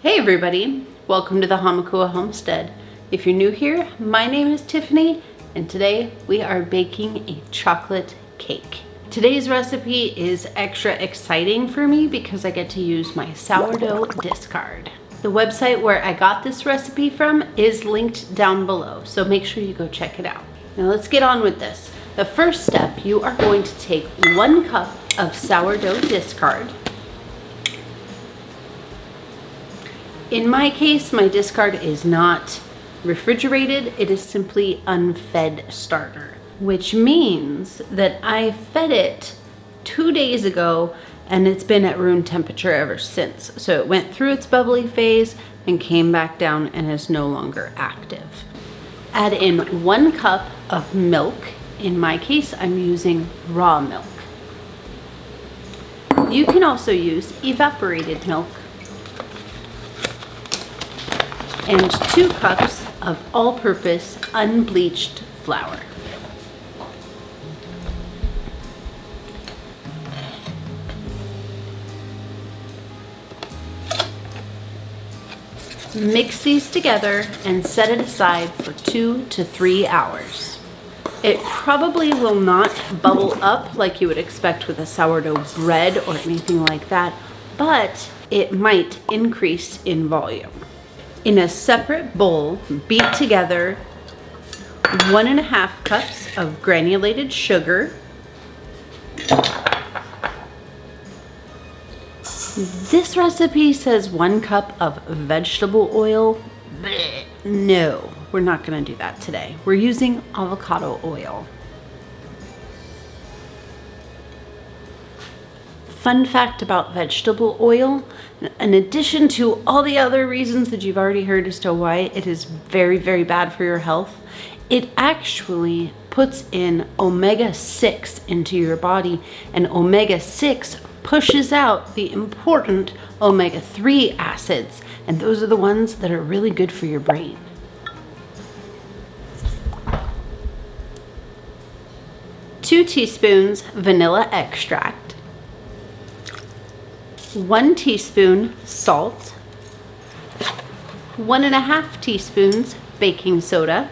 Hey everybody, welcome to the Hamakua Homestead. If you're new here, my name is Tiffany and today we are baking a chocolate cake. Today's recipe is extra exciting for me because I get to use my sourdough discard. The website where I got this recipe from is linked down below, so make sure you go check it out. Now let's get on with this. The first step, you are going to take 1 cup of sourdough discard. In my case, my discard is not refrigerated, it is simply unfed starter, which means that I fed it 2 days ago and it's been at room temperature ever since. So it went through its bubbly phase and came back down and is no longer active. Add in 1 cup of milk. In my case, I'm using raw milk. You can also use evaporated milk. And 2 cups of all-purpose unbleached flour. Mix these together and set it aside for 2 to 3 hours. It probably will not bubble up like you would expect with a sourdough bread or anything like that, but it might increase in volume. In a separate bowl, beat together 1.5 cups of granulated sugar. This recipe says 1 cup of vegetable oil. Blech. No, we're not going to do that today. We're using avocado oil. Fun fact about vegetable oil, in addition to all the other reasons that you've already heard as to why it is very, very bad for your health, it actually puts in omega-6 into your body, and omega-6 pushes out the important omega-3 acids, and those are the ones that are really good for your brain. Two teaspoons vanilla extract. 1 teaspoon salt, 1.5 teaspoons baking soda,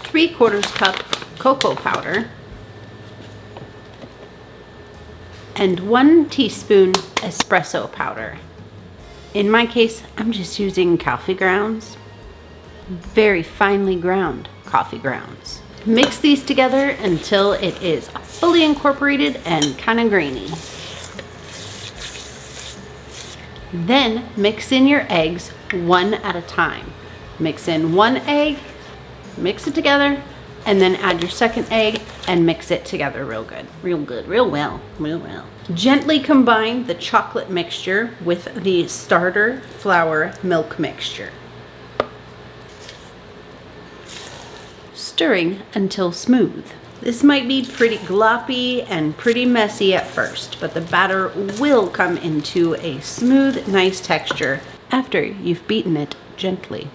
3/4 cup cocoa powder, and 1 teaspoon espresso powder. In my case, I'm just using coffee grounds, very finely ground coffee grounds. Mix these together until it is fully incorporated and kind of grainy. Then mix in your eggs 1 at a time. Mix in 1 egg, mix it together, and then add your 2nd egg and mix it together real good, real well. Gently combine the chocolate mixture with the starter flour milk mixture. Stirring until smooth. This might be pretty gloppy and pretty messy at first, but the batter will come into a smooth, nice texture after you've beaten it gently.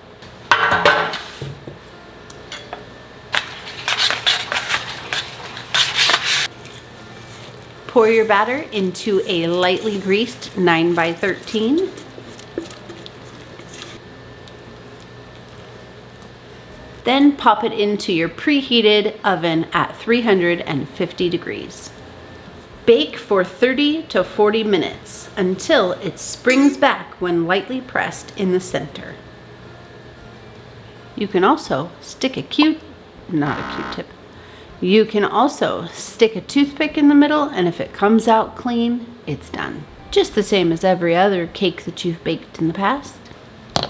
Pour your batter into a lightly greased 9x13. Then pop it into your preheated oven at 350 degrees. Bake for 30 to 40 minutes until it springs back when lightly pressed in the center. You can also stick You can also stick a toothpick in the middle, and if it comes out clean, it's done. Just the same as every other cake that you've baked in the past.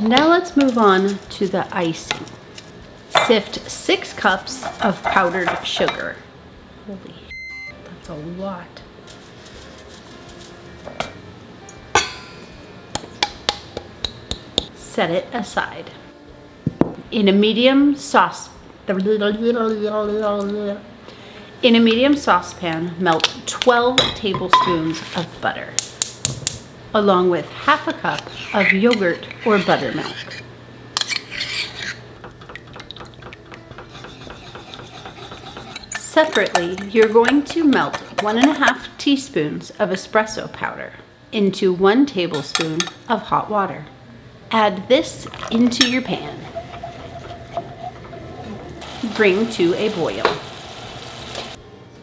Now let's move on to the icing. Sift 6 cups of powdered sugar. Holy, that's a lot. Set it aside. In a medium saucepan, melt 12 tablespoons of butter, along with 1/2 cup of yogurt or buttermilk. Separately, you're going to melt 1.5 teaspoons of espresso powder. into 1 tablespoon of hot water. Add this into your pan. Bring to a boil.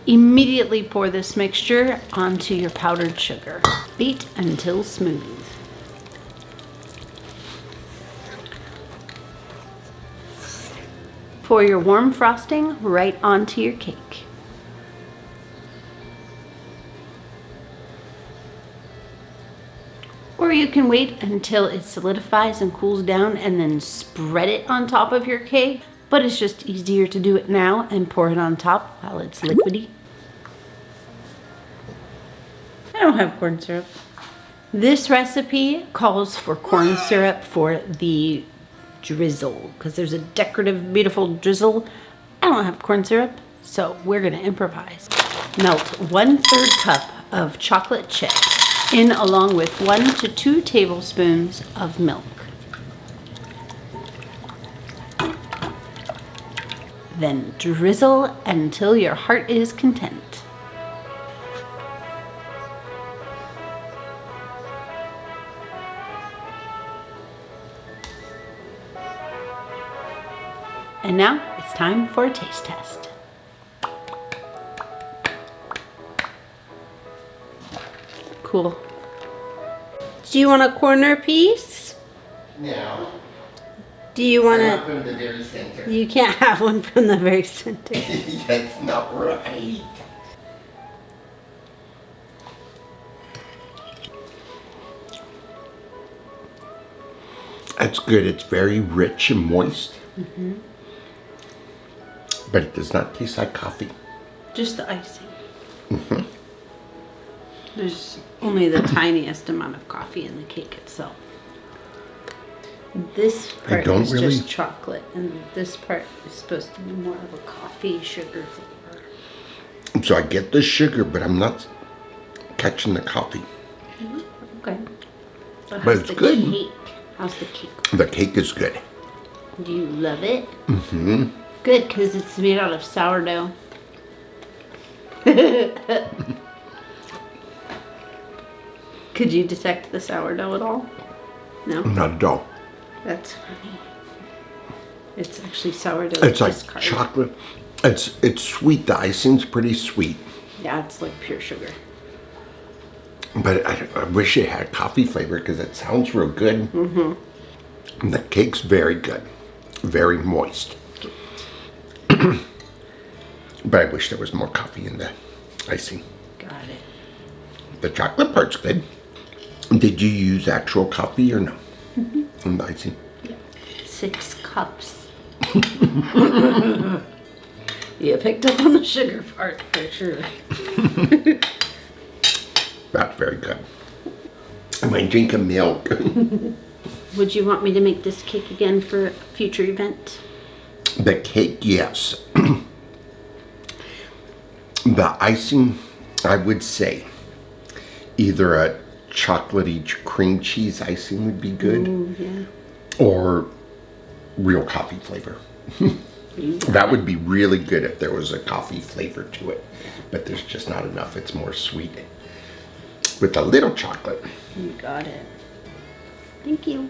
Immediately pour this mixture onto your powdered sugar. Beat until smooth. Pour your warm frosting right onto your cake. Or you can wait until it solidifies and cools down and then spread it on top of your cake. But it's just easier to do it now and pour it on top while it's liquidy. I don't have corn syrup. This recipe calls for corn syrup for the drizzle because there's a decorative, beautiful drizzle. I don't have corn syrup, so we're gonna improvise. Melt 1/3 cup of chocolate chips in along with 1 to 2 tablespoons of milk. Then drizzle until your heart is content. And now it's time for a taste test. Cool. Do you want a corner piece? No. Do you want Not from the very center. You can't have one from the very center. That's not right. That's good. It's very rich and moist. Mm-hmm. But it does not taste like coffee. Just the icing. Mm-hmm. There's only the tiniest amount of coffee in the cake itself. This part is just chocolate, and this part is supposed to be more of a coffee sugar flavor. So I get the sugar, but I'm not catching the coffee. Mm-hmm. Okay. But it's good. Cake? How's the cake? The cake is good. Do you love it? Mm-hmm. Good, because it's made out of sourdough. Could you detect the sourdough at all? No? Not at all. That's funny. It's actually sourdough. It's like discard. chocolate. It's sweet. The icing's pretty sweet. Yeah, it's like pure sugar. But I wish it had coffee flavor because it sounds real good. Mm-hmm. And the cake's very good. Very moist. But I wish there was more coffee in the icing. Got it. The chocolate part's good. Did you use actual coffee or no? Mm-hmm. In the icing? Yeah. 6 cups. You picked up on the sugar part for sure. That's very good. I might drink a milk. Would you want me to make this cake again for a future event? The cake, yes. The icing, I would say, either a chocolatey cream cheese icing would be good. Ooh, yeah. Or real coffee flavor. That would be really good if there was a coffee flavor to it. But there's just not enough. It's more sweet. With a little chocolate. You got it. Thank you.